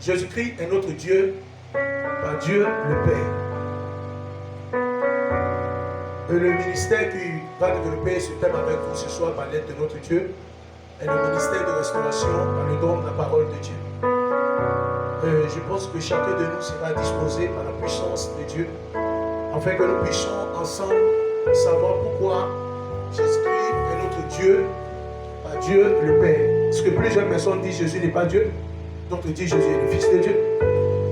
Jésus-Christ est notre Dieu, par Dieu le Père. Et le ministère qui va développer ce thème avec vous ce soir par l'aide de notre Dieu est le ministère de restauration par le don de la parole de Dieu. Je pense que chacun de nous sera disposé par la puissance de Dieu afin que nous puissions ensemble savoir pourquoi Jésus-Christ est notre Dieu, par Dieu le Père. Parce que plusieurs personnes disent Jésus n'est pas Dieu, d'autres disent Jésus est le Fils de Dieu,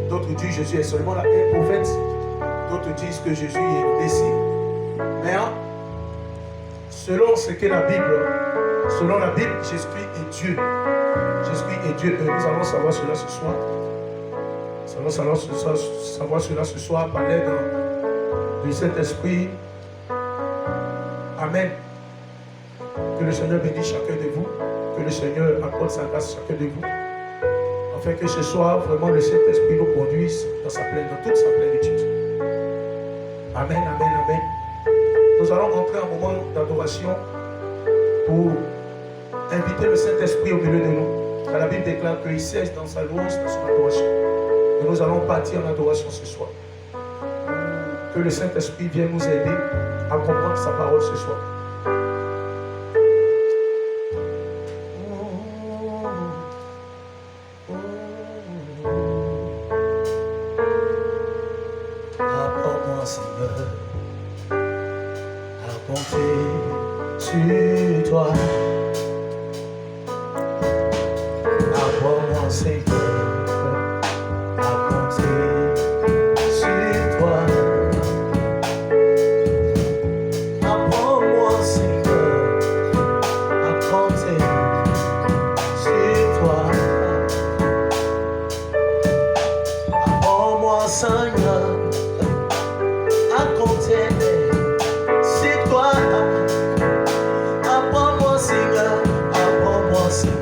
d'autres disent Jésus est seulement un prophète, d'autres disent que Jésus est le Messie. Mais selon ce que la Bible, Jésus-Christ est Dieu. Jésus-Christ est Dieu. Et nous allons savoir cela ce soir. Nous allons savoir cela ce soir par l'aide du Saint-Esprit. Amen. Que le Seigneur bénisse chacun de vous. Que le Seigneur accorde sa grâce à chacun de vous. Afin que ce soir, vraiment, le Saint-Esprit nous conduise dans toute sa plénitude. Amen, amen, amen. Nous allons entrer en moment d'adoration pour inviter le Saint-Esprit au milieu de nous. Car la Bible déclare qu'il siège dans sa louange, dans son adoration. Et nous allons partir en adoration ce soir. Que le Saint-Esprit vienne nous aider à comprendre sa parole ce soir. Apprends-moi, Seigneur, à compter sur toi. Apprends-moi, Seigneur, à compter sur toi. Apprends-moi, Seigneur, à compter sur toi. Apprends-moi, Seigneur, à compter sur toi. Apprends-moi, Seigneur, apprends-moi, Seigneur.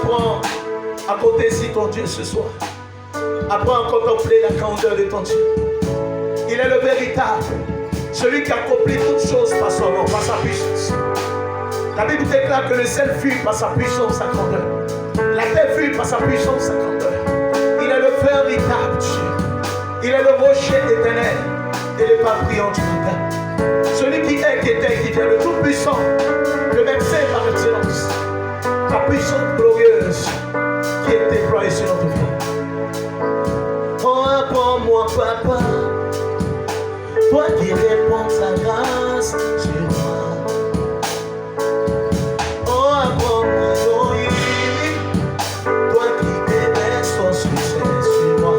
apprends à compter sur ton Dieu ce soir. Apprends à contempler la grandeur de ton Dieu. Il est le véritable, celui qui accomplit toutes choses par son nom, par sa puissance. La Bible déclare que le ciel fuit par sa puissance, sa grandeur. La terre fuit par sa puissance, sa grandeur. Il est le véritable Dieu. Il est le rocher éternel et le papillon du matin. Celui qui est, qui était, qui vient, le tout-puissant, le médecin par excellence. La puissance glorieuse qui est déployée sur notre vie. Oh, apprends-moi, papa, toi qui réponds ta grâce sur moi. Oh, apprends-moi, toi qui déverses ton succès sur moi.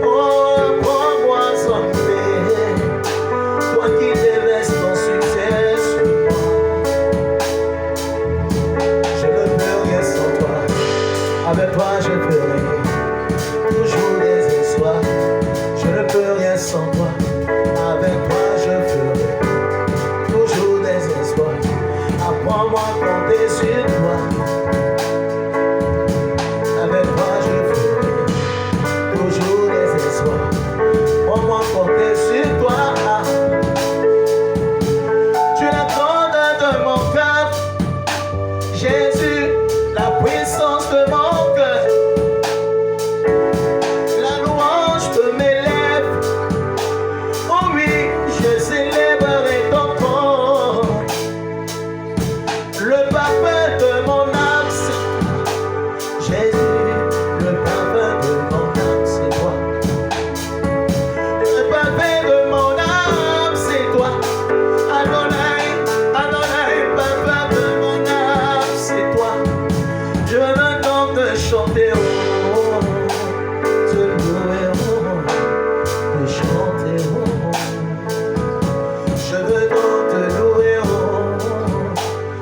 Oh, apprends-moi, Zambé, toi qui déverses ton succès sur moi. Je ne peux rien sans toi, avec toi je peux rien, toujours des espoirs. Je ne peux rien sans toi, avec toi je ferai toujours des espoirs. Apprends-moi à compter sur toi, avec toi je ferai toujours des espoirs. Apprends-moi à compter sur toi. Tu es la grandeur de mon cœur, Jésus, la puissance de mon cœur. La louange de mes lèvres, oh oui, je célébrerai ton nom. Le parfum de mon âme, c'est Jésus, le parfum de mon âme, c'est toi. Le parfum de mon âme, c'est toi. Adonai, Adonai, parfum de mon âme, c'est toi. Je me tente de chanter, oh, te louer, oh, de chanter, oh. Je veux donc te louer, oh,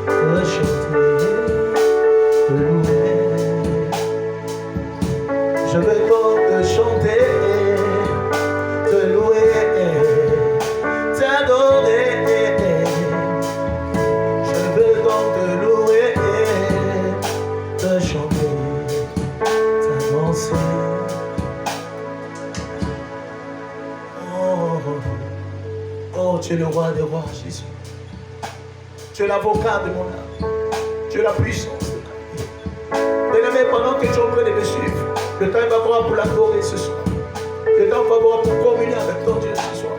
de chanter, de louer. Je veux donc te chanter, te louer, t'adorer. Je veux donc te louer, te chanter, t'annoncer. Oh, oh, tu es le roi des rois, Jésus. Tu es l'avocat de mon âme. Tu es la puissance de ta vie. Bien-aimé, pendant que tu es en train de me suivre, le temps va voir pour l'adorer ce soir. Le temps va voir pour communier avec ton Dieu ce soir.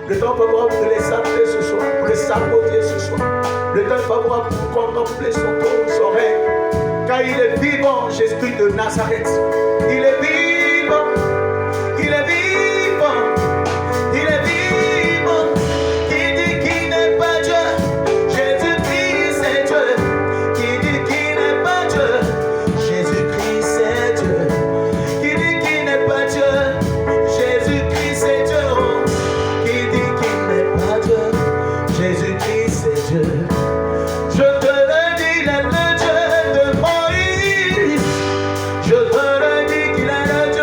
Le temps va voir pour les saluer ce soir, pour les saluer ce soir. Le temps va voir pour contempler son trône, son règne. Car il est vivant, Jésus de Nazareth. Il est vivant, il est vivant, il est vivant. Qui dit qu'il n'est pas Dieu, Jésus-Christ c'est Dieu. Qui dit qu'il n'est pas Dieu, Jésus-Christ c'est Dieu. Qui dit qu'il n'est pas Dieu, Jésus-Christ c'est Dieu. Qui dit qu'il n'est pas Dieu, Jésus-Christ c'est Dieu. Je te le dis, il est le Dieu de Moïse. Je te le dis qu'il est le Dieu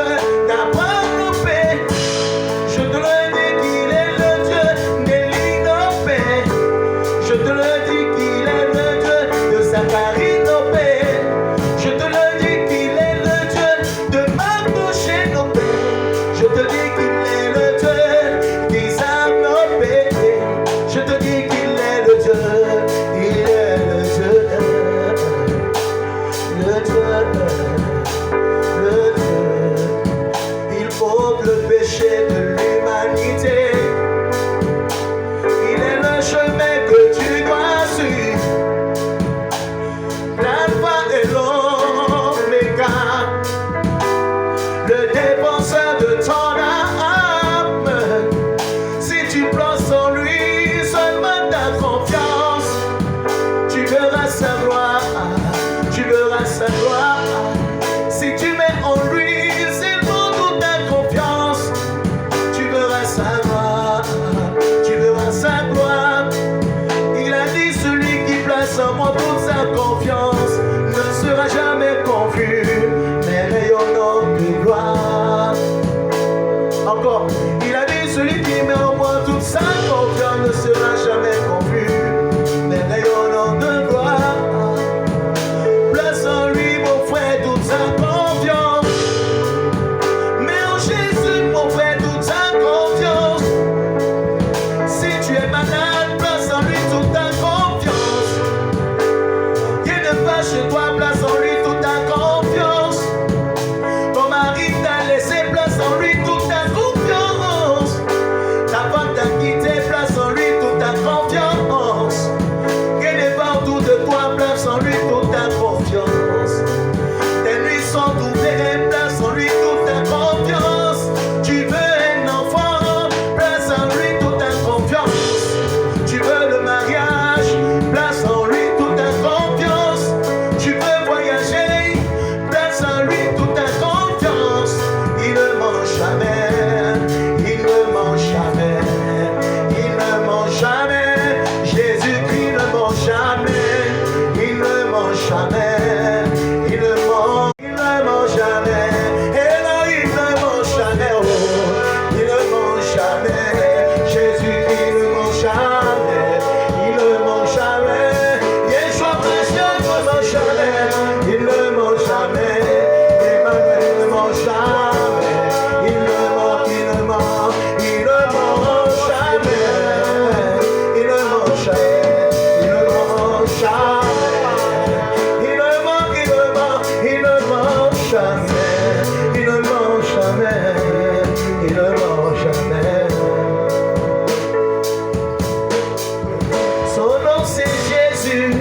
c'est Jésus.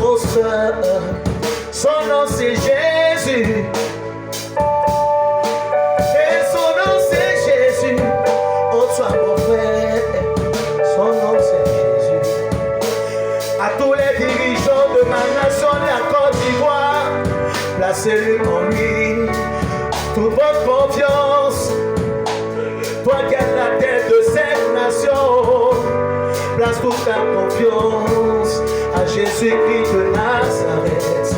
Oh sœur, son nom c'est Jésus. Et son nom c'est Jésus. Oh toi mon frère, son nom c'est Jésus. À tous les dirigeants de ma nation, la Côte d'Ivoire, placez-le en lui toute votre confiance. Toi qui es la tête de cette nation, place toute ta confiance à Jésus-Christ de Nazareth.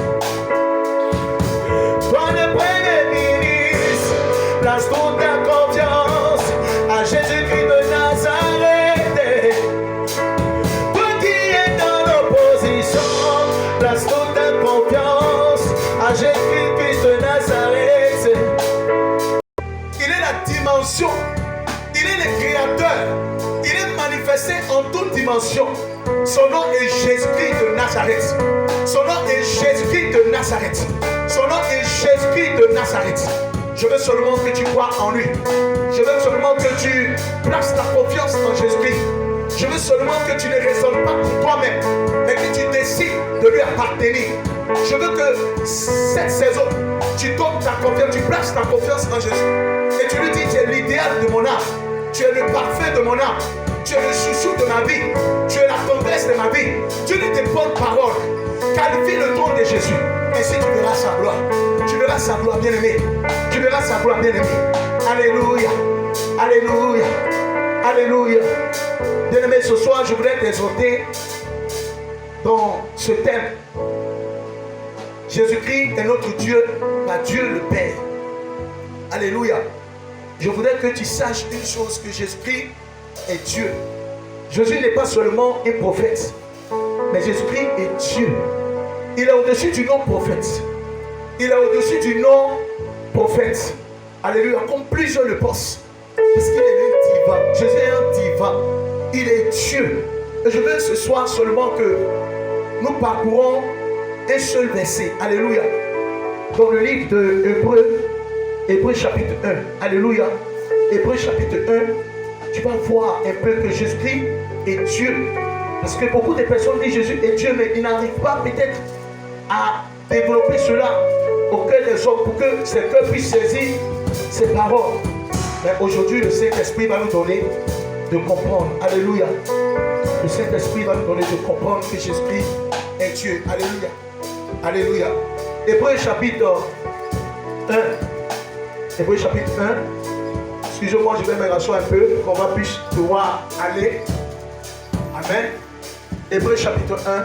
Toi le premier ministre, place toute ta confiance à Jésus-Christ de Nazareth. Toi qui es dans l'opposition, place toute ta confiance à Jésus-Christ de Nazareth. Il est la dimension, il est le créateur, il est manifesté en toute dimension. Son nom est Jésus-Christ de Nazareth. Son nom est Jésus-Christ de Nazareth. Son nom est Jésus-Christ de Nazareth. Je veux seulement que tu crois en lui. Je veux seulement que tu places ta confiance en Jésus-Christ. Je veux seulement que tu ne raisonnes pas pour toi-même, mais que tu décides de lui appartenir. Je veux que cette saison, tu donnes ta confiance, tu places ta confiance en Jésus. Et tu lui dis, tu es l'idéal de mon âme. Tu es le parfait de mon âme. Tu es le chouchou de ma vie. Tu es la tendresse de ma vie. Tu es tes bonnes paroles. Qualifie le trône de Jésus. Ainsi tu verras sa gloire. Tu verras sa gloire bien-aimée. Tu verras sa gloire bien-aimée. Alléluia. Alléluia. Alléluia. Bien-aimé, ce soir, je voudrais t'exhorter dans ce thème. Jésus-Christ est notre Dieu, pas Dieu le Père. Alléluia. Je voudrais que tu saches une chose, que Jésus-Christ est Dieu. Jésus n'est pas seulement un prophète, mais Jésus-Christ est Dieu. Il est au-dessus du nom prophète. Il est au-dessus du nom prophète. Alléluia, comme plusieurs le pensent. Parce qu'il est un divin. Jésus est un divin. Il est Dieu. Et je veux ce soir seulement que nous parcourons un seul verset. Alléluia. Dans le livre de Hébreux chapitre 1. Alléluia. Hébreux chapitre 1. Tu vas voir un peu que Jésus-Christ est Dieu. Parce que beaucoup de personnes disent Jésus est Dieu, mais ils n'arrivent pas peut-être à développer cela au cœur des hommes pour que ces cœurs puissent saisir ces paroles. Mais aujourd'hui, le Saint-Esprit va nous donner de comprendre. Alléluia. Le Saint-Esprit va nous donner de comprendre que Jésus-Christ est Dieu. Alléluia. Alléluia. Hébreux chapitre 1. Hébreux chapitre 1. Excusez-moi, je vais me rasseoir un peu pour qu'on va puisse pouvoir aller. Amen. Hébreux chapitre 1.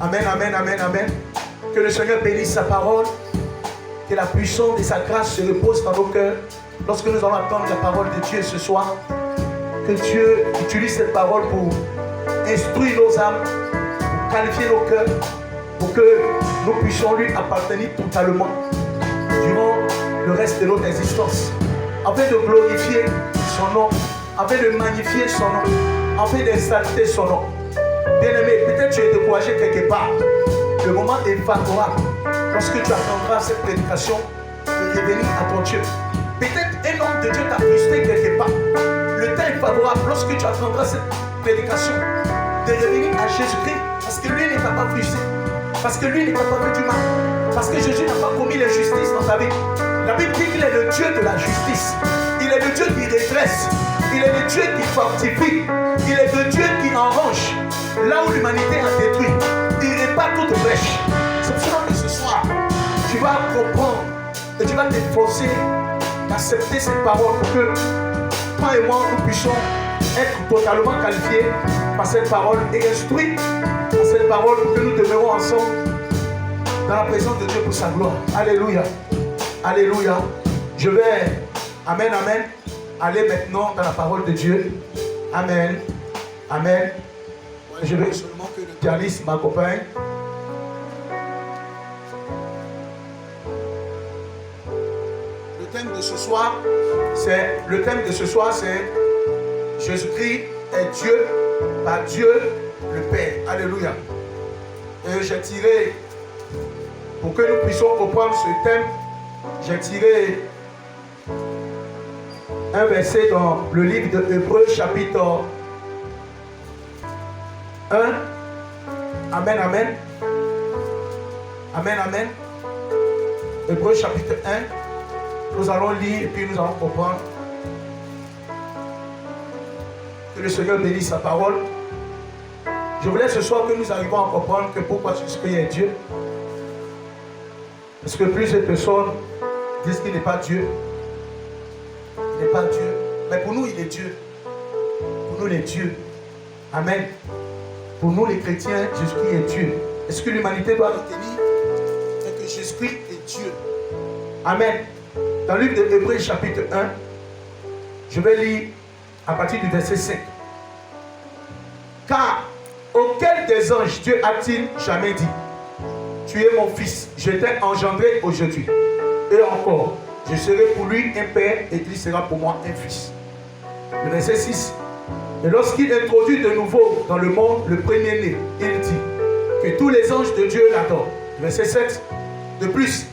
Amen, amen, amen, amen. Que le Seigneur bénisse sa parole. Que la puissance de sa grâce se repose dans nos cœurs. Lorsque nous allons entendre la parole de Dieu ce soir, que Dieu utilise cette parole pour instruire nos âmes, pour qualifier nos cœurs, pour que nous puissions lui appartenir totalement durant le reste de notre existence, afin de glorifier son nom, afin de magnifier son nom, afin d'exalter son nom. Bien-aimé, peut-être tu es découragé quelque part. Le moment est favorable. Lorsque tu attendras cette prédication, de revenir à ton Dieu. Peut-être un homme de Dieu t'a frustré quelque part. Le temps est favorable lorsque tu attendras cette prédication de revenir à Jésus-Christ. Parce que lui ne t'a pas frustré. Parce que lui ne t'a pas fait du mal. Parce que Jésus n'a pas commis l'injustice dans ta vie. La Bible dit qu'il est le Dieu de la justice. Il est le Dieu qui redresse. Il est le Dieu qui fortifie. Il est le Dieu qui enrange. Là où l'humanité a détruit, il répare toute brèche. C'est pour cela que ce soir, tu vas comprendre et tu vas t'efforcer d'accepter cette parole pour que toi et moi, nous puissions être totalement qualifiés par cette parole et instruits par cette parole pour que nous demeurons ensemble dans la présence de Dieu pour sa gloire. Alléluia. Alléluia. Je vais, amen, amen, aller maintenant dans la parole de Dieu. Amen. Amen. Je veux seulement que le pianiste m'accompagne. Le thème de ce soir, c'est Jésus-Christ est Dieu, pas Dieu le Père. Alléluia. Et j'ai tiré, pour que nous puissions comprendre ce thème, j'ai tiré un verset dans le livre de Hébreux chapitre 1. Amen, amen. Amen, amen. Hébreux chapitre 1. Nous allons lire et puis nous allons comprendre. Que le Seigneur bénisse sa parole. Je voulais ce soir que nous arrivions à comprendre que pourquoi Jésus-Christ est Dieu. Parce que plusieurs personnes disent qu'il n'est pas Dieu. Il n'est pas Dieu. Mais pour nous, il est Dieu. Pour nous, il est Dieu. Amen. Pour nous, les chrétiens, Jésus-Christ est Dieu. Est-ce que l'humanité doit retenir que Jésus-Christ est Dieu? Amen. Dans le livre de Hébreux chapitre 1, je vais lire à partir du verset 5. Car auquel des anges Dieu a-t-il jamais dit: tu es mon fils, je t'ai engendré aujourd'hui. Et encore, je serai pour lui un père et il sera pour moi un fils. Le verset 6. Et lorsqu'il introduit de nouveau dans le monde le premier-né, il dit que tous les anges de Dieu l'adorent. Verset 7. De plus,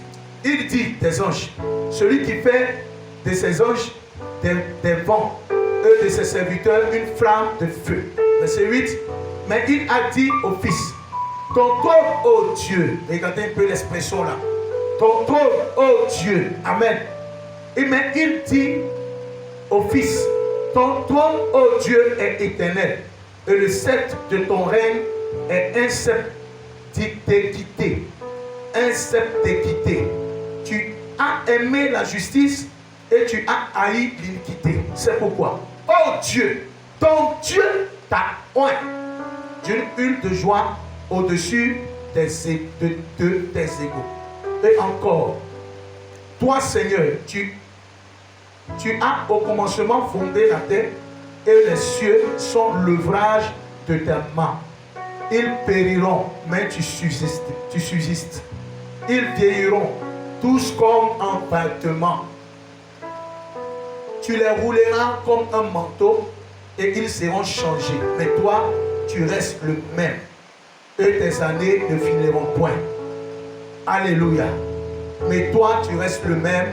il dit des anges: celui qui fait de ses anges des vents et de ses serviteurs une flamme de feu. Verset 8. Mais il a dit au fils: ton trône, ô Dieu, regardez un peu l'expression là. Ton trône, ô Dieu, amen. Et mais il dit au fils: ton trône, ô Dieu, est éternel. Et le sceptre de ton règne est un sceptre d'équité. Un sceptre d'équité. Tu as aimé la justice et tu as haï l'iniquité. C'est pourquoi, ô Dieu, ton Dieu t'a oint d'une huile de joie au-dessus de tes égaux. Et encore, toi Seigneur, tu as au commencement fondé la terre et les cieux sont l'ouvrage de tes mains. Ils périront, mais tu subsistes. Ils vieilliront, tous comme un vêtement. Tu les rouleras comme un manteau et ils seront changés. Mais toi, tu restes le même. Et tes années ne finiront point. Alléluia. Mais toi, tu restes le même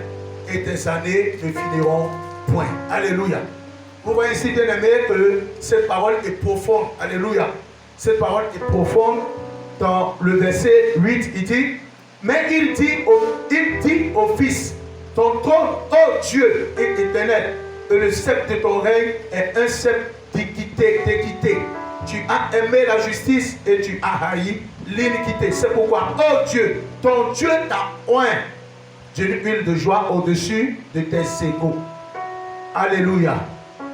et tes années ne finiront point. Alléluia. Vous voyez ici, bien aimé, que cette parole est profonde. Alléluia. Cette parole est profonde. Dans le verset 8, il dit: mais il dit au Fils: ton trône, ô Dieu, est éternel. Et le sceptre de ton règne est un sceptre d'équité. Tu as aimé la justice et tu as haï l'iniquité. C'est pourquoi, oh Dieu, ton Dieu t'a oint d'une huile de joie au-dessus de tes égaux. Alléluia.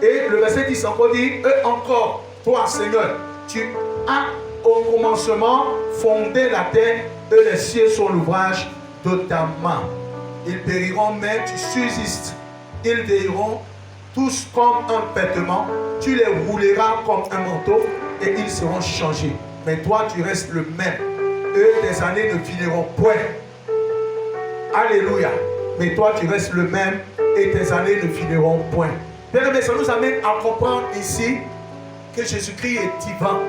Et le verset 10 encore dit: et encore, toi Seigneur, tu as au commencement fondé la terre et les cieux sont l'ouvrage de ta main. Ils périront, mais tu subsistes. Ils vieilliront tous comme un vêtement. Tu les rouleras comme un manteau et ils seront changés. Mais toi, tu restes le même. Et tes années ne finiront point. Alléluia. Mais toi, tu restes le même et tes années ne finiront point. Bien, mais ça nous amène à comprendre ici que Jésus-Christ est divin.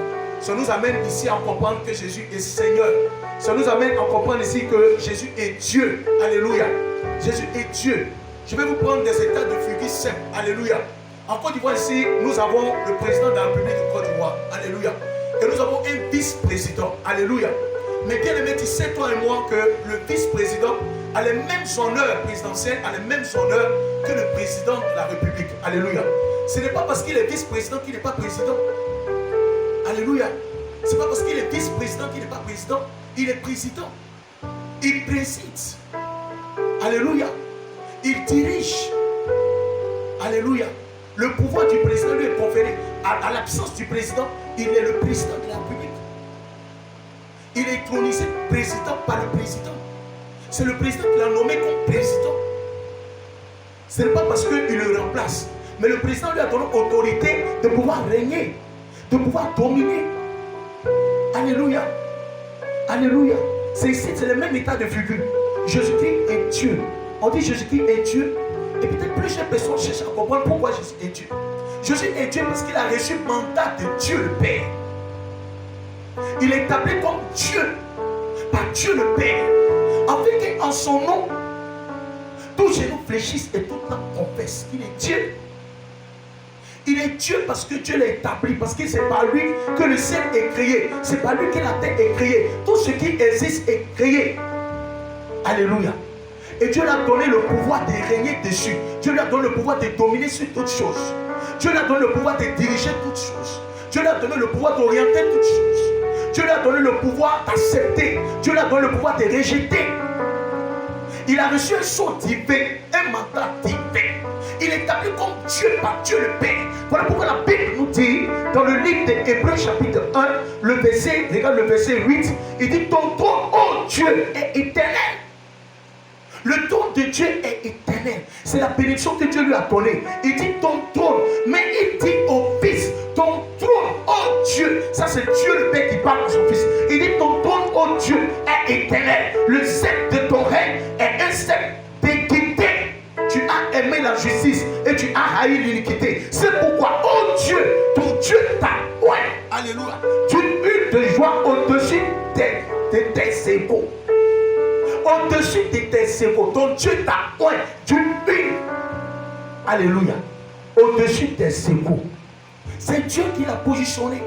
Ça nous amène ici à comprendre que Jésus est Seigneur. Ça nous amène à comprendre ici que Jésus est Dieu. Alléluia. Jésus est Dieu. Je vais vous prendre des états de fugue simples. Alléluia. En Côte d'Ivoire ici, nous avons le président de la République de Côte d'Ivoire. Alléluia. Et nous avons un vice-président. Alléluia. Mais bien aimé, tu sais toi et moi que le vice-président a les mêmes honneurs présidentiels, a les mêmes honneurs que le président de la République. Alléluia. Ce n'est pas parce qu'il est vice-président qu'il n'est pas président. Alléluia. Ce n'est pas parce qu'il est vice-président qu'il n'est pas président. Il est président. Il préside. Alléluia. Il dirige. Alléluia. Le pouvoir du président lui est conféré. À l'absence du président, il est le président de la République. Il est intronisé président par le président. C'est le président qui l'a nommé comme président. Ce n'est pas parce qu'il le remplace. Mais le président lui a donné autorité de pouvoir régner, de pouvoir dominer. Alléluia. Alléluia. C'est ici, c'est le même état de figure. Jésus-Christ est Dieu. On dit Jésus-Christ est Dieu. Et peut-être plusieurs personnes cherchent à comprendre pourquoi Jésus est Dieu. Jésus est Dieu parce qu'il a reçu le mandat de Dieu le Père. Il est appelé comme Dieu, par Dieu le Père. Afin qu'en son nom, tous genoux fléchissent et toute langue confesse qu'il est Dieu. Il est Dieu parce que Dieu l'a établi, parce que c'est par lui que le ciel est créé, c'est par lui que la terre est créée. Tout ce qui existe est créé. Alléluia. Et Dieu lui a donné le pouvoir de régner dessus. Dieu lui a donné le pouvoir de dominer sur toutes choses. Dieu lui a donné le pouvoir de diriger toutes choses. Dieu lui a donné le pouvoir d'orienter toutes choses. Dieu lui a donné le pouvoir d'accepter. Dieu lui a donné le pouvoir de rejeter. Il a reçu un sceau divin, un mandat divin. Il est établi comme Dieu par Dieu le Père. Voilà pourquoi la Bible nous dit, dans le livre d'Hébreux chapitre 1, le verset, regarde le verset 8, il dit, ton trône, oh Dieu, est éternel. Le trône de Dieu est éternel. C'est la bénédiction que Dieu lui a donnée. Il dit ton trône, mais il dit au Fils, ton trône, oh Dieu. Ça c'est Dieu le Père qui parle à son Fils. Il dit ton trône, oh Dieu, est éternel. Le sceptre de ton règne est un sceptre d'équité. Tu as aimé la justice et tu as haï l'iniquité. C'est pourquoi, oh Dieu, ton Dieu t'a oint. Alléluia. Tu hurles de joie au-dessus de tes égaux. Au-dessus de tes égaux, ton Dieu t'a oint. Tu hurles. Alléluia. Au-dessus de tes égaux. C'est Dieu qui l'a positionné.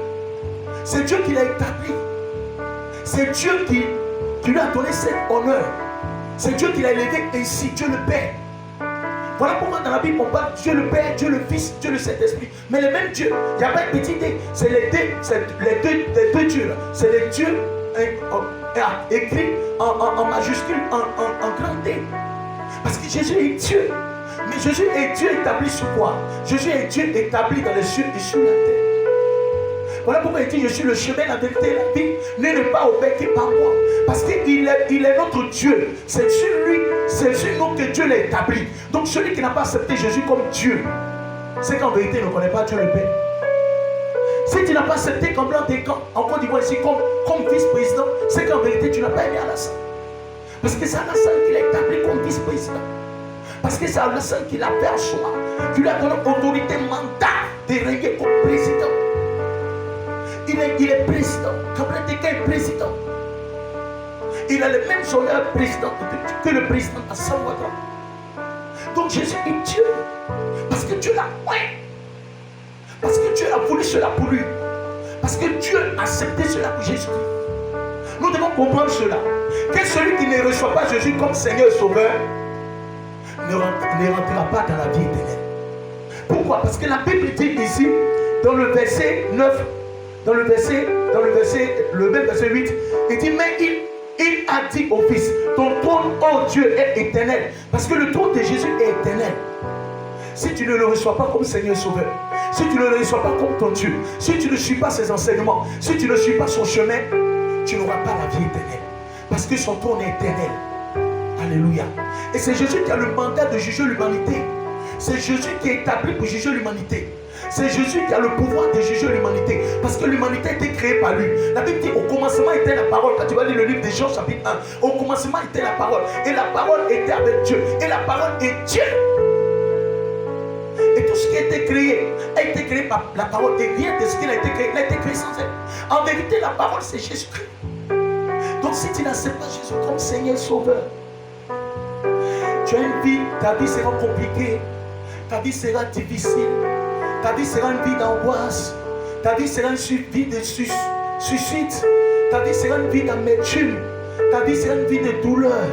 C'est Dieu qui l'a établi. C'est Dieu qui lui a donné cet honneur. C'est Dieu qui l'a élevé ainsi, Dieu le Père. Voilà pourquoi dans la Bible on parle Dieu le Père, Dieu le Fils, Dieu le Saint-Esprit. Mais le même Dieu, il n'y a pas une petite idée. C'est les deux dieux là. C'est les dieux écrits en majuscule, en grand D. Parce que Jésus est Dieu. Mais Jésus est Dieu établi sur quoi? Jésus est Dieu établi dans les cieux et sur la terre. Voilà pourquoi il dit je suis le chemin, la vérité et la vie. N'est pas au Père qui par moi. Parce qu'il est notre Dieu. C'est sur lui, c'est sur nous que Dieu l'a établi. Donc celui qui n'a pas accepté Jésus comme Dieu, c'est qu'en vérité il ne connaît pas Dieu le Père. Si tu n'as pas accepté comme l'un des camps, en Côte d'Ivoire ici, comme vice-président, c'est qu'en vérité tu n'as pas aimé Alassane. Parce que c'est Alassane qui l'a établi comme vice-président. Parce que c'est Alassane qui l'a fait en soi. Qui lui a donné autorité, mandat de régner comme président. Il est président. Kabila Teka est président. Il a le même honneur président que le président à Ouattara. Donc Jésus est Dieu. Parce que Dieu l'a oint. Parce que Dieu a voulu cela pour lui. Parce que Dieu a accepté cela pour Jésus. Nous devons comprendre cela. Que celui qui ne reçoit pas Jésus comme Seigneur et Sauveur ne rentrera pas dans la vie éternelle. Pourquoi? Parce que la Bible dit ici, dans le verset 9, le même verset 8, il dit, mais il a dit au Fils, ton trône, oh Dieu, est éternel. Parce que le trône de Jésus est éternel. Si tu ne le reçois pas comme Seigneur et Sauveur, si tu ne le reçois pas comme ton Dieu, si tu ne suis pas ses enseignements, si tu ne suis pas son chemin, tu n'auras pas la vie éternelle. Parce que son trône est éternel. Alléluia. Et c'est Jésus qui a le mandat de juger l'humanité. C'est Jésus qui est établi pour juger l'humanité. C'est Jésus qui a le pouvoir de juger l'humanité. Parce que l'humanité a été créée par lui. La Bible dit, au commencement était la parole. Quand tu vas lire le livre de Jean chapitre 1, au commencement était la parole. Et la parole était avec Dieu. Et la parole est Dieu. Et tout ce qui a été créé par la parole. Et rien de ce qui a été créé sans elle. En vérité, la parole, c'est Jésus-Christ. Donc si tu n'acceptes pas Jésus comme Seigneur et Sauveur, tu as une vie, ta vie sera compliquée. Ta vie sera difficile. Ta vie sera une vie d'angoisse. Ta vie sera une vie de suicide. Ta vie sera une vie d'amertume. Ta vie sera une vie de douleur.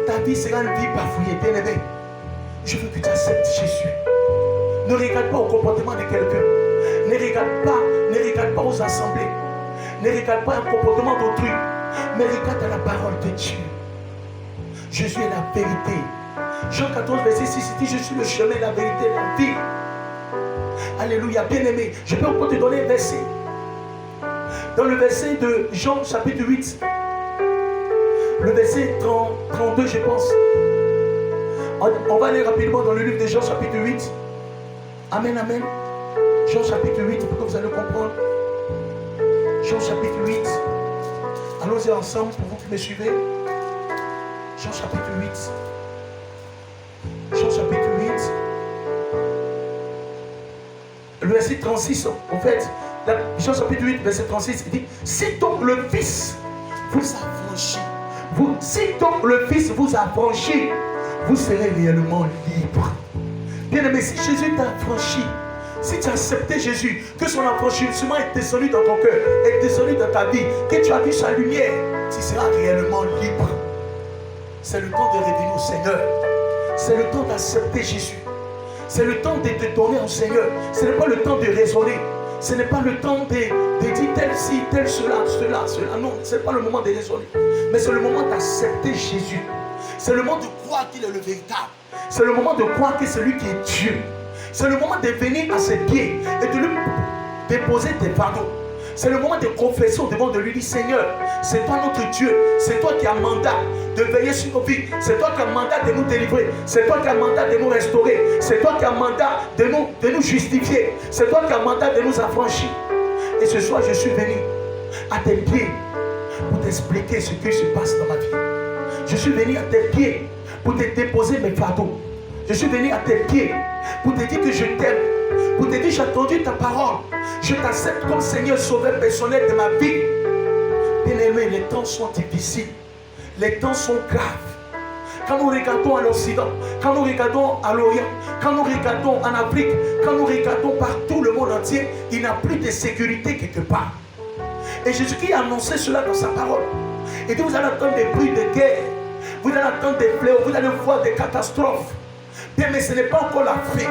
Ta vie sera une vie bafouillée. Bien-aimé, je veux que tu acceptes Jésus. Ne regarde pas au comportement de quelqu'un. Ne regarde pas aux assemblées. Ne regarde pas un comportement d'autrui. Mais regarde à la parole de Dieu. Jésus est la vérité. Jean 14, verset 6, il dit, je suis le chemin, la vérité, la vie. Alléluia, bien-aimé. Je peux encore te donner un verset. Dans le verset de Jean, chapitre 8, le verset 32, je pense. On va aller rapidement dans le livre de Jean, chapitre 8. Amen, amen. Jean, chapitre 8, pour que vous allez comprendre. Jean, chapitre 8. Allons-y ensemble pour vous qui me suivez. Jean, chapitre 8. Jean, chapitre 8. Le verset 36, en fait, Jean chapitre 8, verset 36, il dit, si donc le Fils vous a franchi, si donc le Fils vous a franchi, vous serez réellement libre. Bien aimé, si Jésus t'a franchi, Si tu as accepté Jésus, que son affranchissement est descendu dans ton cœur, est descendu dans ta vie, que tu as vu sa lumière, tu seras réellement libre. C'est le temps de revenir au Seigneur. C'est le temps d'accepter Jésus. C'est le temps de te donner au Seigneur. Ce n'est pas le temps de raisonner. Ce n'est pas le temps de dire tel ci, tel cela. Non, ce n'est pas le moment de raisonner. Mais c'est le moment d'accepter Jésus. C'est le moment de croire qu'il est le véritable. C'est le moment de croire que c'est lui qui est Dieu. C'est le moment de venir à ses pieds et de lui déposer tes fardeaux. C'est le moment de confesser au devant de lui, dire Seigneur, c'est toi notre Dieu, c'est toi qui as mandat de veiller sur nos vies, c'est toi qui as mandat de nous délivrer, c'est toi qui as mandat de nous restaurer, c'est toi qui as mandat de nous justifier, c'est toi qui as mandat de nous affranchir. Et ce soir, je suis venu à tes pieds pour t'expliquer ce qui se passe dans ma vie. Je suis venu à tes pieds pour te déposer mes fardeaux. Je suis venu à tes pieds pour te dire que je t'aime, pour te dire j'ai entendu ta parole. Je t'accepte comme Seigneur sauveur personnel de ma vie. Bien-aimé, les temps sont difficiles. Les temps sont graves. Quand nous regardons à l'Occident, quand nous regardons à l'Orient, quand nous regardons en Afrique, quand nous regardons partout le monde entier, il n'y a plus de sécurité quelque part. Et Jésus-Christ a annoncé cela dans sa parole. Et donc vous allez entendre des bruits de guerre, vous allez entendre des fléaux, vous allez voir des catastrophes. Bien, mais ce n'est pas encore la fin.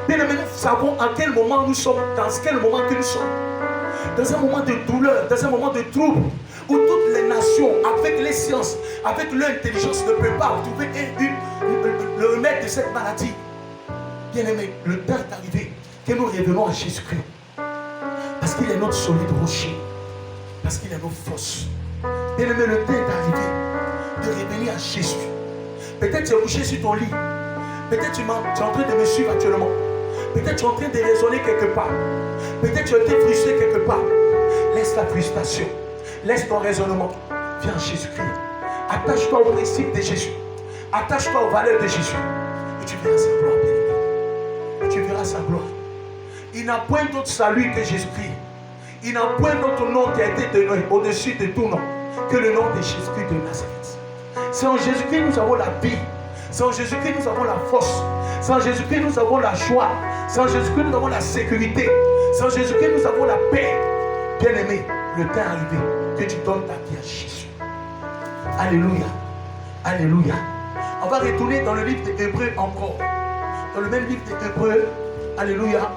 Bien, mais nous savons à quel moment nous sommes, dans quel moment que nous sommes. Dans un moment de douleur, dans un moment de trouble, où toutes les nations, avec les sciences, avec leur intelligence, ne peuvent pas trouver le remède de cette maladie. Bien aimé, le temps est arrivé que nous revenons à Jésus-Christ. Parce qu'il est notre solide rocher. Parce qu'il est notre force. Bien aimé, le temps est arrivé de revenir à Jésus. Peut-être tu es couché sur ton lit. Peut-être tu es en train de me suivre actuellement. Peut-être tu es en train de raisonner quelque part. Peut-être tu as été frustré quelque part. Laisse ta frustration. Laisse ton raisonnement. Viens à Jésus-Christ. Attache-toi au principe de Jésus. Attache-toi aux valeurs de Jésus. Et tu verras sa gloire, bien-aimé. Et tu verras sa gloire. Il n'a point d'autre salut que Jésus-Christ. Il n'a point d'autre nom qui a été donné au-dessus de tout nom que le nom de Jésus-Christ de Nazareth. C'est en Jésus-Christ nous avons la vie. C'est en Jésus-Christ nous avons la force. C'est en Jésus-Christ nous avons la joie. C'est en Jésus-Christ nous avons la sécurité. C'est en Jésus-Christ nous avons la paix. Bien-aimé, le temps est arrivé que tu donnes ta vie à Jésus. Alléluia. Alléluia. On va retourner dans le livre des Hébreux encore. Dans le même livre des Hébreux. Alléluia.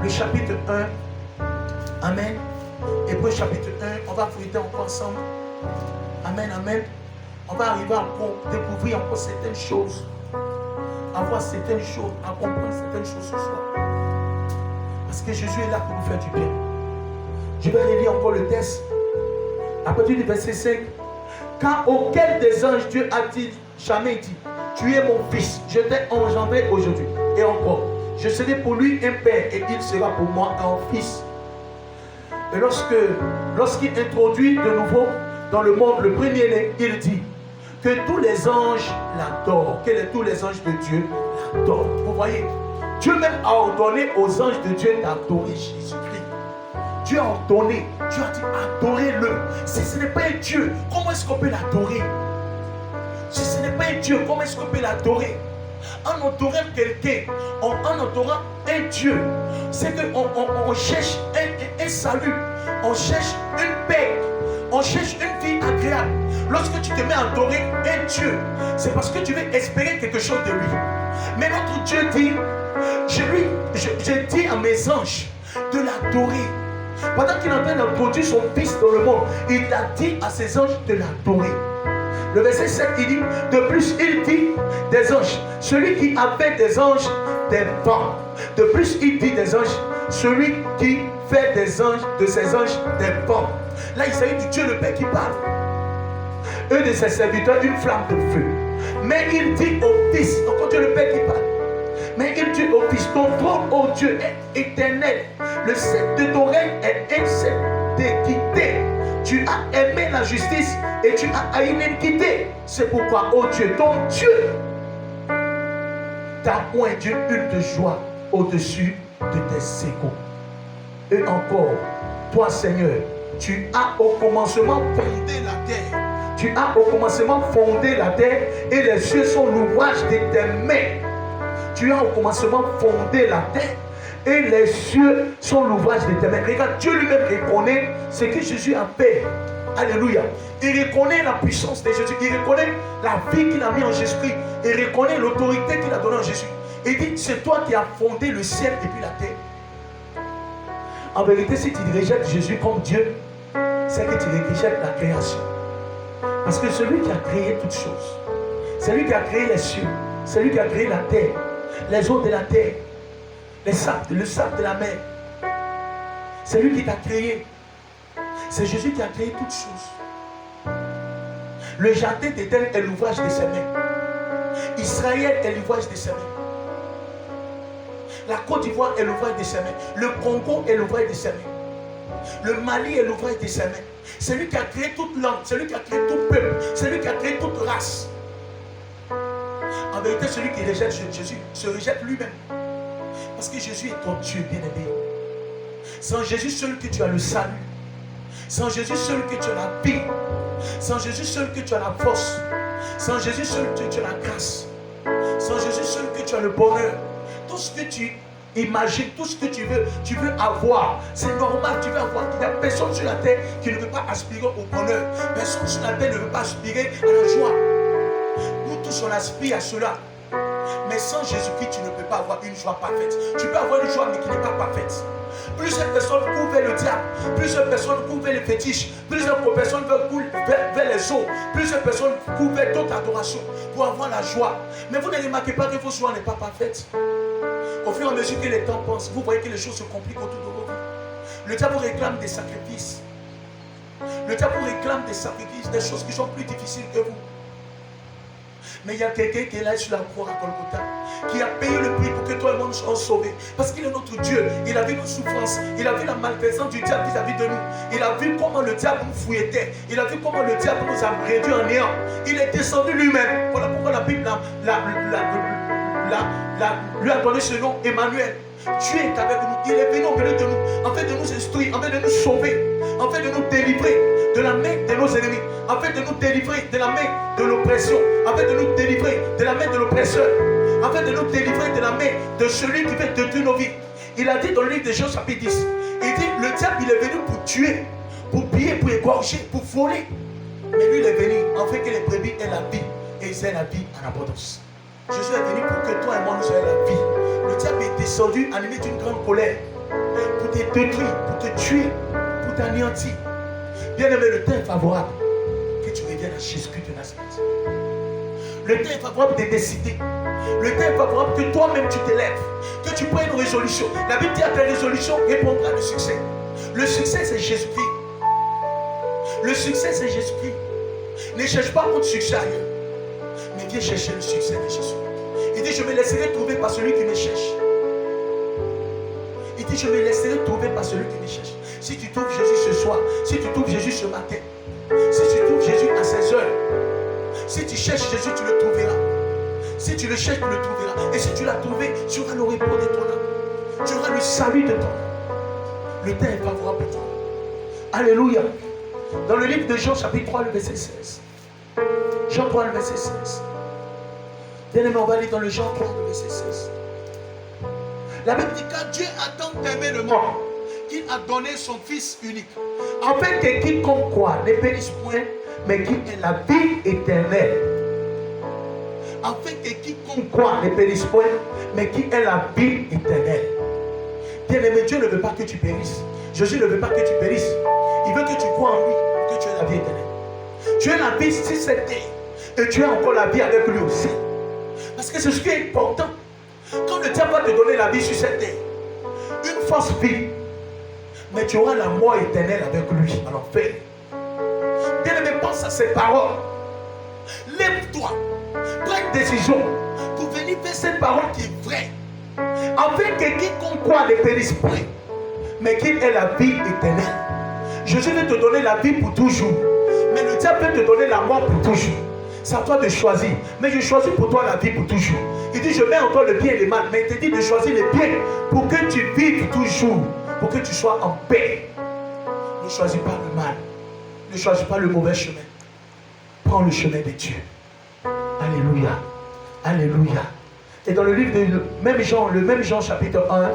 Le chapitre 1. Amen. Hébreux chapitre 1. On va fouiller encore ensemble. Amen, amen. On va arriver à découvrir encore certaines choses. À voir certaines choses, à comprendre certaines choses ce soir. Parce que Jésus est là pour nous faire du bien. Je vais relire encore le texte. À partir du verset 5. Car auquel des anges Dieu a-t-il jamais dit, tu es mon fils, je t'ai engendré aujourd'hui. Et encore, je serai pour lui un père et il sera pour moi un fils. Et lorsqu'il introduit de nouveau dans le monde le premier-né, il dit que tous les anges l'adorent. Que tous les anges de Dieu l'adorent. Vous voyez, Dieu même a ordonné aux anges de Dieu d'adorer Jésus-Christ. Dieu a ordonné, Dieu a dit adorez-le. Si ce n'est pas un Dieu, comment est-ce qu'on peut l'adorer? Si ce n'est pas un Dieu, comment est-ce qu'on peut l'adorer? En adorant quelqu'un, en adorant un Dieu, c'est qu'on cherche un salut, on cherche une paix, on cherche une vie agréable. Lorsque tu te mets à adorer un Dieu, c'est parce que tu veux espérer quelque chose de lui. Mais notre Dieu dit, je dis à mes anges de l'adorer. Pendant qu'il est en train d'introduire son fils dans le monde, il a dit à ses anges de l'adorer. Le verset 7, il dit, de plus, il dit des anges, celui qui appelle des anges des vents. De plus, il dit des anges, celui qui fait des anges, de ses anges des vents. Là, il s'agit du Dieu le Père qui parle. Un de ses serviteurs, une flamme de feu. Mais il dit au Fils, encore Dieu le Père qui parle. Mais il dit au Fils, ton trône, ô Dieu, est éternel. Le sceptre de ton règne est un sceptre d'équité. Tu as aimé la justice et tu as haï l'iniquité. C'est pourquoi, ô Dieu, ton Dieu t'a oint une de joie au-dessus de tes égaux. Et encore, toi, Seigneur, tu as au commencement fondé la terre. Tu as au commencement fondé la terre et les cieux sont l'ouvrage de tes mains. Tu as au commencement fondé la terre et les cieux sont l'ouvrage de tes mains. Regarde, Dieu lui-même reconnaît ce que Jésus a fait. Alléluia. Il reconnaît la puissance de Jésus. Il reconnaît la vie qu'il a mis en Jésus-Christ. Il reconnaît l'autorité qu'il a donnée en Jésus. Il dit, c'est toi qui as fondé le ciel et puis la terre. En vérité, si tu rejettes Jésus comme Dieu, c'est que tu rejettes la création. Parce que celui qui a créé toutes choses, celui qui a créé les cieux, celui qui a créé la terre, les eaux de la terre, le sable de la mer, c'est lui qui t'a créé. C'est Jésus qui a créé toutes choses. Le jardin d'Éden est l'ouvrage de ses mains. Israël est l'ouvrage de ses mains. La Côte d'Ivoire est l'ouvrage de ses mains. Le Congo est l'ouvrage de ses mains. Le Mali est l'ouvrage de ses mains. C'est lui qui a créé toute langue, c'est lui qui a créé tout peuple, c'est lui qui a créé toute race. En vérité, celui qui rejette Jésus se rejette lui-même. Parce que Jésus est ton Dieu bien-aimé. Sans Jésus seul que tu as le salut. Sans Jésus seul que tu as la vie. Sans Jésus seul que tu as la force. Sans Jésus seul que tu as la grâce. Sans Jésus seul que tu as le bonheur. Tout ce que tu imagines, tout ce que tu veux avoir. C'est normal, tu veux avoir. Il n'y a personne sur la terre qui ne veut pas aspirer au bonheur. Personne sur la terre ne veut pas aspirer à la joie. Nous tous on aspire à cela. Mais sans Jésus-Christ, tu ne peux pas avoir une joie parfaite. Tu peux avoir une joie mais qui n'est pas parfaite. Plusieurs personnes courent vers le diable. Plusieurs personnes courent vers les fétiches. Plusieurs personnes courent vers les eaux. Plusieurs personnes courent vers d'autres adorations pour avoir la joie. Mais vous ne remarquez pas que vos joies n'est pas parfaite. Au fur et à mesure que les temps passent, vous voyez que les choses se compliquent autour de vous. Le diable réclame des sacrifices. Le diable réclame des sacrifices, des choses qui sont plus difficiles que vous. Mais il y a quelqu'un qui est là sur la croix à Golgotha, qui a payé le prix pour que toi et moi nous soyons sauvés. Parce qu'il est notre Dieu. Il a vu nos souffrances. Il a vu la malfaisance du diable vis-à-vis de nous. Il a vu comment le diable nous fouettait. Il a vu comment le diable nous a réduits en néant. Il est descendu lui-même. Voilà pourquoi la Bible lui a donné ce nom, Emmanuel. Dieu est avec nous. Il est venu au milieu de nous, afin de nous instruire, afin de nous sauver, afin de nous délivrer de la main de nos ennemis, afin de nous délivrer de la main de l'oppression, afin de nous délivrer de la main de l'oppresseur, afin de nous délivrer de la main de celui qui veut détruire nos vies. Il a dit dans le livre de Jean chapitre 10, il dit, le diable il est venu pour tuer, pour piller, pour égorger, pour voler. Mais lui il est venu afin que les brebis aient la vie, et ils aient la vie en abondance. Jésus est venu pour que toi et moi nous ayons la vie. Le diable est descendu animé d'une grande colère pour te détruire, pour te tuer, pour t'anéantir. Bien aimé, le temps est favorable que tu reviennes à Jésus-Christ de Nazareth. Le temps est favorable de décider. Le temps est favorable que toi-même tu t'élèves, que tu prennes une résolution. La Bible dit à ta résolution répondra le succès. Le succès c'est Jésus-Christ. Le succès c'est Jésus-Christ. Ne cherche pas autre succès ailleurs. Mais viens chercher le succès de Jésus. Il dit, je me laisserai trouver par celui qui me cherche. Il dit, je me laisserai trouver par celui qui me cherche. Si tu trouves Jésus ce soir, si tu trouves Jésus ce matin, si tu trouves Jésus à 16 heures, si tu cherches Jésus, tu le trouveras. Si tu le cherches, tu le trouveras. Et si tu l'as trouvé, tu auras le repos de ton âme. Tu auras le salut de ton âme. Le temps est favorable pour toi. Alléluia. Dans le livre de Jean, chapitre 3, le verset 16. Jean 3, le verset 16. Bien-aimé, on va aller dans le Jean 3, le verset 16. La Bible dit, car Dieu a tant aimé le monde qu'il a donné son Fils unique, afin que quiconque croit ne périsse point, mais qu'il ait la vie éternelle. Afin que quiconque croit ne périsse point, mais qu'il ait la vie éternelle. Bien-aimé, Dieu ne veut pas que tu périsses. Jésus ne veut pas que tu périsses. Il veut que tu crois en lui, que tu aies la vie éternelle. Tu as la vie sur cette terre, et tu as encore la vie avec lui aussi. Parce que c'est ce qui est important. Quand le diable va te donner la vie sur cette terre, une fausse vie, mais tu auras la mort éternelle avec lui à l'enfer. Bien-aimé, pense à ces paroles. Lève-toi, prends une décision pour venir faire cette parole qui est vraie, afin que quiconque croit ne périsse point, mais qu'il ait la vie éternelle. Jésus veut te donner la vie pour toujours, mais le diable veut te donner la mort pour toujours. C'est à toi de choisir. Mais je choisis pour toi la vie pour toujours. Il dit, je mets en toi le bien et le mal. Mais il te dit de choisir le bien pour que tu vives toujours. Pour que tu sois en paix. Ne choisis pas le mal. Ne choisis pas le mauvais chemin. Prends le chemin de Dieu. Alléluia. Alléluia. Et dans le livre de le même Jean chapitre 1,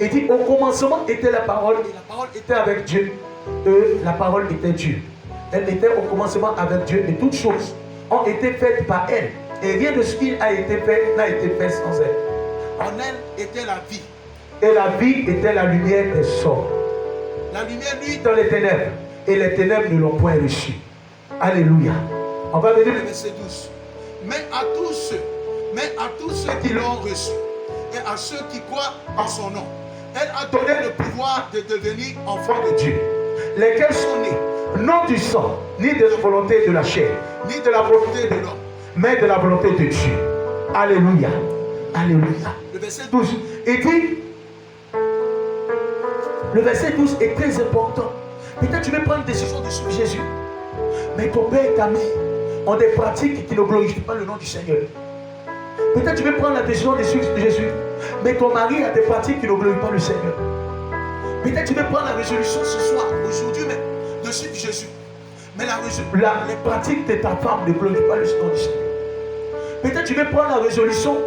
Il dit, au commencement était la parole, et la parole était avec Dieu, et la parole était Dieu. Elle était au commencement avec Dieu, et toutes choses ont été faites par elle, et rien de ce qui a été fait n'a été fait sans elle. En elle était la vie, et la vie était la lumière des hommes. La lumière luit dans les ténèbres, et les ténèbres ne l'ont point reçue. Alléluia. On va venir au verset 12. Mais à tous ceux qui l'ont reçu, et à ceux qui croient en son nom, elle a donné le pouvoir de devenir enfants de Dieu, lesquels sont nés, non du sang, ni de la volonté de la chair, ni de la volonté de l'homme, mais de la volonté de Dieu. Alléluia. Alléluia. Le verset 12, il dit, le verset 12 est très important. Peut-être tu veux prendre une décision de suivre Jésus, mais ton père et ta mère ont des pratiques qui ne glorifient pas le nom du Seigneur. Peut-être tu veux prendre la décision de suivre Jésus, mais ton mari a des pratiques qui ne glorifient pas le Seigneur. Peut-être tu veux prendre la résolution ce soir, aujourd'hui même, de suivre Jésus, mais les pratiques de ta femme ne glorifient pas le nom du Seigneur. Peut-être tu veux prendre la résolution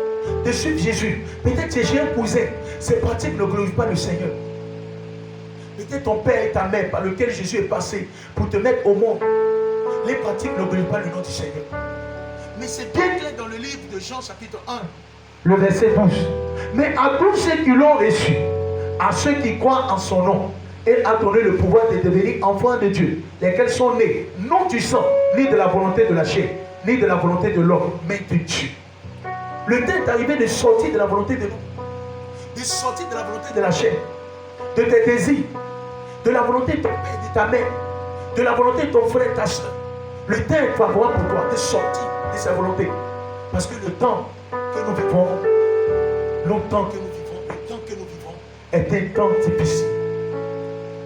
de suivre Jésus. Peut-être que j'ai un cousin, ses pratiques ne glorifient pas le Seigneur. Peut-être ton père et ta mère par lequel Jésus est passé pour te mettre au monde, les pratiques ne glorifient pas le nom du Seigneur. Mais c'est bien clair dans le livre de Jean chapitre 1, le verset 12. Mais à tous ceux qui l'ont reçu, à ceux qui croient en son nom, elle a donné le pouvoir de devenir enfants de Dieu, lesquels sont nés, non du sang, ni de la volonté de la chair, ni de la volonté de l'homme, mais de Dieu. Le temps est arrivé de sortir de la volonté de l'homme, de sortir de la volonté de la chair, de tes désirs, de la volonté de ton père et de ta mère, de la volonté de ton frère et ta soeur. Le temps est favorable pour toi de sortir de sa volonté. Parce que le temps que nous vivons, est un temps difficile,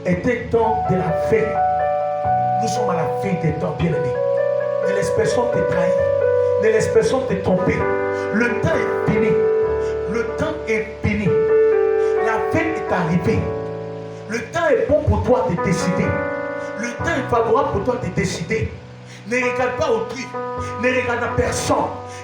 est un temps de la fin. Nous sommes à la fin des temps, bien-aimés. Ne laisse personne te trahir, ne laisse personne te tromper. Le temps est fini, le temps est fini. La fin est arrivée. Le temps est bon pour toi de décider. Le temps est favorable pour toi de décider. Ne regarde pas autrui, ne regarde personne,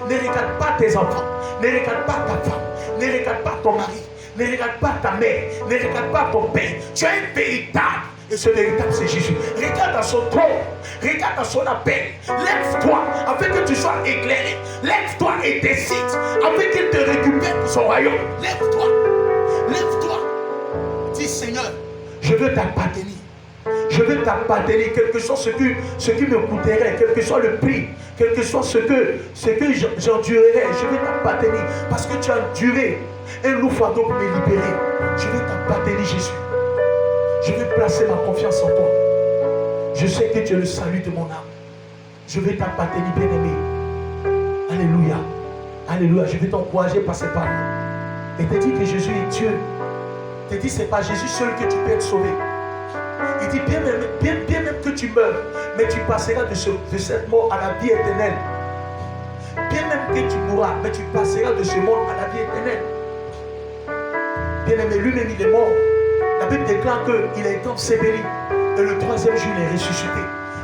ne regarde pas tes enfants, ne regarde pas ta femme, ne regarde pas ton mari, ne regarde pas ta mère, ne regarde pas ton père. Tu es un véritable, et ce véritable c'est Jésus. Regarde à son trône, regarde à son appel. Lève-toi afin que tu sois éclairé. Lève-toi et décide afin qu'il te récupère pour son royaume. Lève-toi, lève-toi. Dis Seigneur, je veux t'appartenir. Je veux t'appartenir, quel que soit ce qui me coûterait, quel que soit le prix, quel que soit ce que j'endurerais, je veux t'appartenir. Parce que tu as enduré un loup fardeau pour me libérer. Je veux t'appartenir, Jésus. Je veux placer ma confiance en toi. Je sais que tu es le salut de mon âme. Je veux t'appartenir, bien-aimé. Alléluia. Alléluia. Je veux t'encourager par ces paroles. Et te dire que Jésus est Dieu. Te dire que ce n'est pas Jésus seul que tu peux être sauvé. Il dit bien même que tu meurs, mais tu passeras de cette mort à la vie éternelle. Bien même que tu mourras, mais tu passeras de ce monde à la vie éternelle. Bien aimé, lui-même il est mort. La Bible déclare qu'il a été enseveli et le troisième jour il est ressuscité.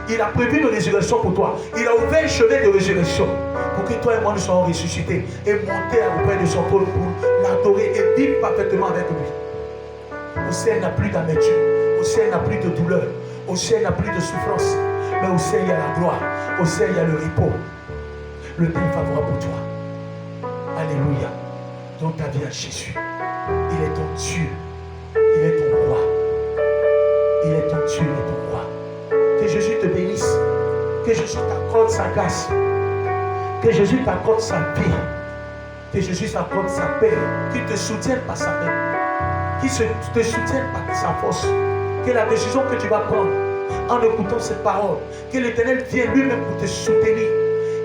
Il a prévu une résurrection pour toi. Il a ouvert un chemin de résurrection pour que toi et moi nous soyons ressuscités et monter auprès de son trône pour l'adorer et vivre parfaitement avec lui. Au ciel, il n'y a plus d'amertume. Au ciel, il n'y a plus de douleur. Au ciel, il n'y a plus de souffrance. Mais au ciel, il y a la gloire. Au ciel, il y a le repos. Le temps est favorable pour toi. Alléluia. Dans ta vie à Jésus. Il est ton Dieu. Il est ton roi. Il est ton Dieu, il est ton roi. Que Jésus te bénisse. Que Jésus t'accorde sa grâce. Que Jésus t'accorde sa vie. Que Jésus t'accorde sa paix. Qu'il te soutienne par sa main. Qu'il te soutienne par sa force. Que la décision que tu vas prendre en écoutant cette parole, que l'Éternel vienne lui-même pour te soutenir,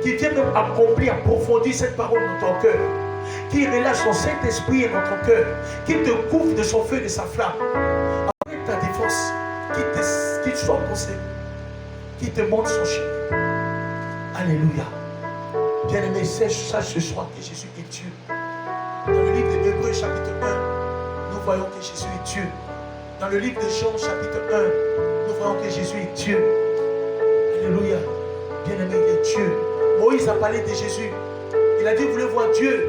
qu'il vienne même accomplir, approfondir cette parole dans ton cœur, qu'il relâche son Saint-Esprit dans ton cœur, qu'il te couvre de son feu et de sa flamme, avec ta défense, qu'il soit ton Seigneur, qu'il te montre son chemin. Alléluia. Bien-aimé, sache ce soir que Jésus est Dieu. Dans le livre de Hébreux chapitre 1, nous voyons que Jésus est Dieu. Dans le livre de Jean chapitre 1, nous voyons que Jésus est Dieu. Alléluia. Bien-aimé, il est Dieu. Moïse a parlé de Jésus. Il a dit, vous voulez voir Dieu.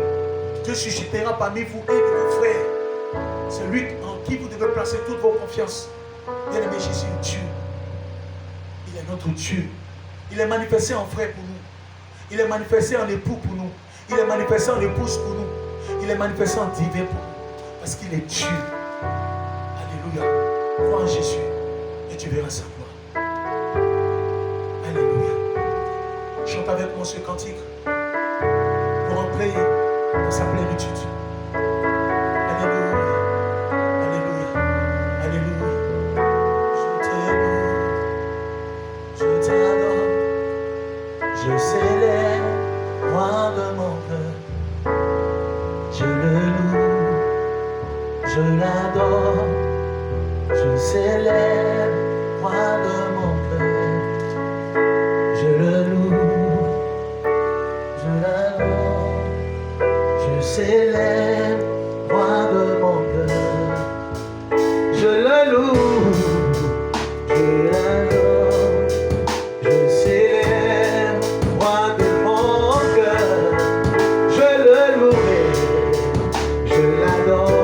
Dieu suscitera parmi vous un de vos frères. C'est lui en qui vous devez placer toutes vos confiances. Bien-aimé, Jésus est Dieu. Il est notre Dieu. Il est manifesté en frère pour nous. Il est manifesté en époux pour nous. Il est manifesté en épouse pour nous. Il est manifesté en divin pour nous. Parce qu'il est Dieu. Alléluia. Crois en Jésus et tu verras sa gloire. Alléluia. Chante avec moi ce cantique pour entrer dans sa plénitude. Alléluia. Alléluia. Alléluia. Je t'adore. Je célèbre, roi de mon cœur. Je le loue. Je l'adore. Je célèbre, roi de mon cœur. Je le loue, je l'adore. Je célèbre, roi de mon cœur. Je le loue, je l'adore. Je célèbre, roi de mon cœur. Je le louerai, je l'adore.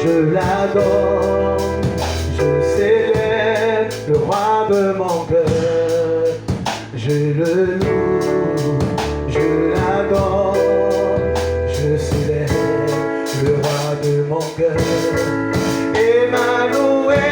Je l'adore, je célèbre le roi de mon cœur. Je le loue, je l'adore, je célèbre le roi de mon cœur. Emmanuel,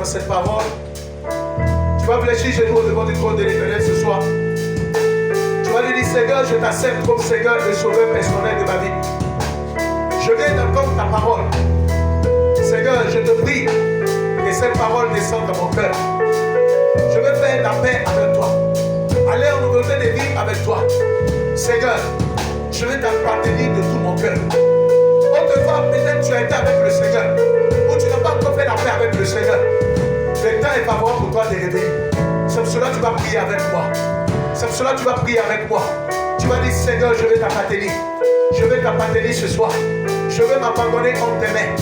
cette parole. Tu vas fléchir chez nous devant du trône de l'Éternel ce soir. Tu vas lui dire, Seigneur, je t'accepte comme Seigneur et Sauveur personnel de ma vie. Je viens d'entendre ta parole. Seigneur, je te prie que cette parole descende dans mon cœur. Je veux faire la paix avec toi. Aller en nouveauté de vie avec toi. Seigneur, je veux t'appartenir de tout mon cœur. Autrefois, peut-être tu as été avec le Seigneur, ou tu n'as pas encore fait la paix avec le Seigneur. Le temps est favorable pour toi de réveiller. C'est pour cela que tu vas prier avec moi. C'est pour cela que tu vas prier avec moi. Tu vas dire, Seigneur, je veux t'appartenir. Je veux t'appartenir ce soir. Je veux m'abandonner entre tes mains.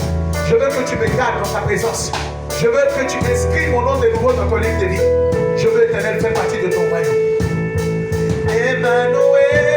Je veux que tu me gardes dans ta présence. Je veux que tu m'inscrives mon nom de nouveau dans ton livre de vie. Je veux, Éternel, faire partie de ton royaume. Emmanuel.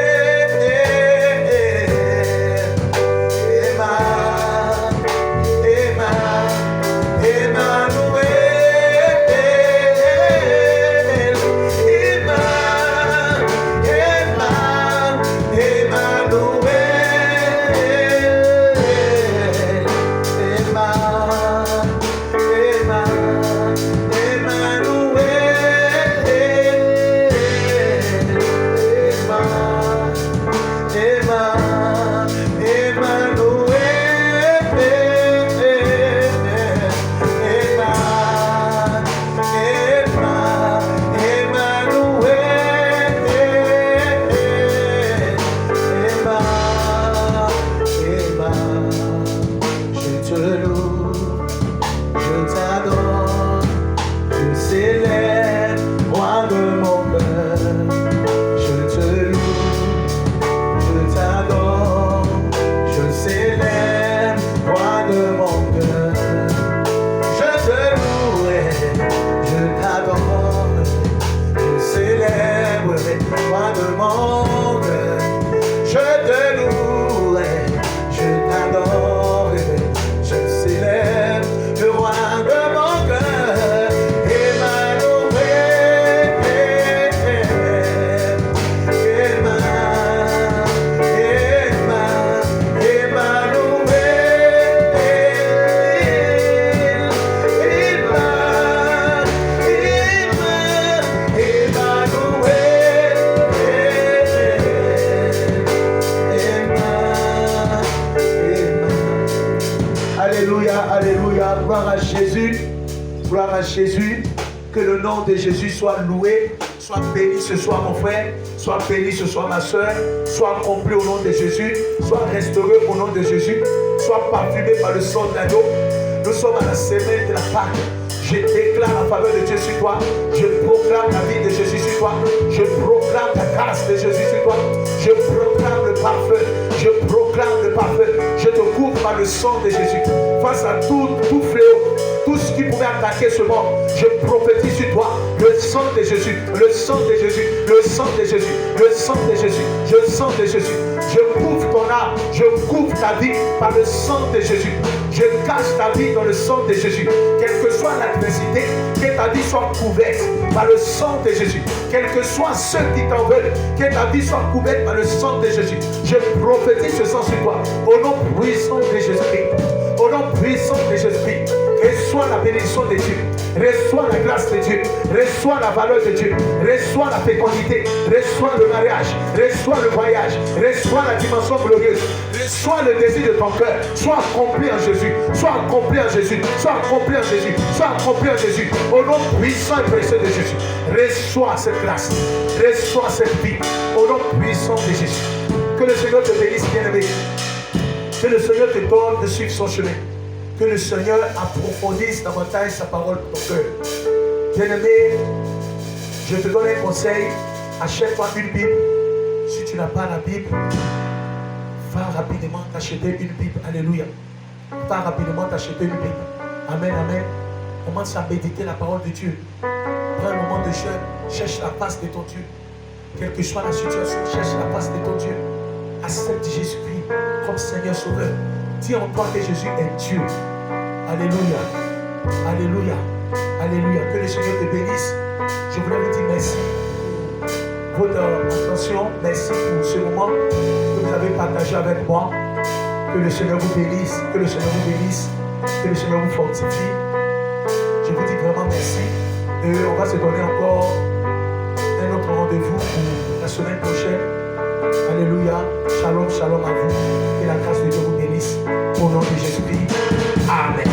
Jésus, que le nom de Jésus soit loué, soit béni ce soir mon frère, soit béni ce soir ma soeur, soit accompli au nom de Jésus, soit restauré au nom de Jésus, soit parfumé par le sang de l'agneau. Nous sommes à la semaine de la Pâque. Je déclare la faveur de Dieu sur toi, je proclame la vie de Jésus sur toi, je proclame la grâce de Jésus sur toi, je proclame le parfum, je proclame le parfum, je te couvre par le sang de Jésus. Face à tout fléau, tout ce qui pouvait attaquer ce monde, je prophétise sur toi le sang de Jésus, le sang de Jésus, le sang de Jésus, le sang de Jésus, le sang de Jésus. Je couvre ton âme, je couvre ta vie par le sang de Jésus. Je cache ta vie dans le sang de Jésus. Quelle que soit l'adversité, que ta vie soit couverte par le sang de Jésus. Quels que soient ceux qui t'en veulent, que ta vie soit couverte par le sang de Jésus. Je prophétise ce sang sur toi. Au nom puissant de Jésus-Christ. Au nom puissant de Jésus-Christ. Reçois la bénédiction de Dieu. Reçois la grâce de Dieu. Reçois la valeur de Dieu. Reçois la fécondité. Reçois le mariage. Reçois le voyage. Reçois la dimension glorieuse. Reçois le désir de ton cœur. Sois accompli en Jésus. Sois accompli en Jésus. Sois accompli en Jésus. Sois accompli en Jésus. Au nom puissant et précieux de Jésus. Reçois cette grâce. Reçois cette vie. Au nom puissant de Jésus. Que le Seigneur te bénisse, bien-aimé. Que le Seigneur te donne de suivre son chemin. Que le Seigneur approfondisse davantage sa parole pour ton cœur. Bien-aimé, je te donne un conseil. Achète-toi une Bible. Si tu n'as pas la Bible, va rapidement t'acheter une Bible. Alléluia. Va rapidement t'acheter une Bible. Amen, amen. Commence à méditer la parole de Dieu. Prends un moment de jeûne. Cherche la face de ton Dieu. Quelle que soit la situation, cherche la face de ton Dieu. Accepte Jésus-Christ comme Seigneur Sauveur. Dis en toi que Jésus est Dieu. Alléluia. Alléluia. Alléluia. Que le Seigneur te bénisse. Je voulais vous dire merci pour votre attention. Merci pour ce moment que vous avez partagé avec moi. Que le Seigneur vous bénisse. Que le Seigneur vous bénisse. Que le Seigneur vous fortifie. Je vous dis vraiment merci. Et on va se donner encore un autre rendez-vous pour la semaine prochaine. Alléluia. Shalom, shalom à vous. Que la grâce de Dieu vous bénisse. Au nom de Jésus-Christ. Amen.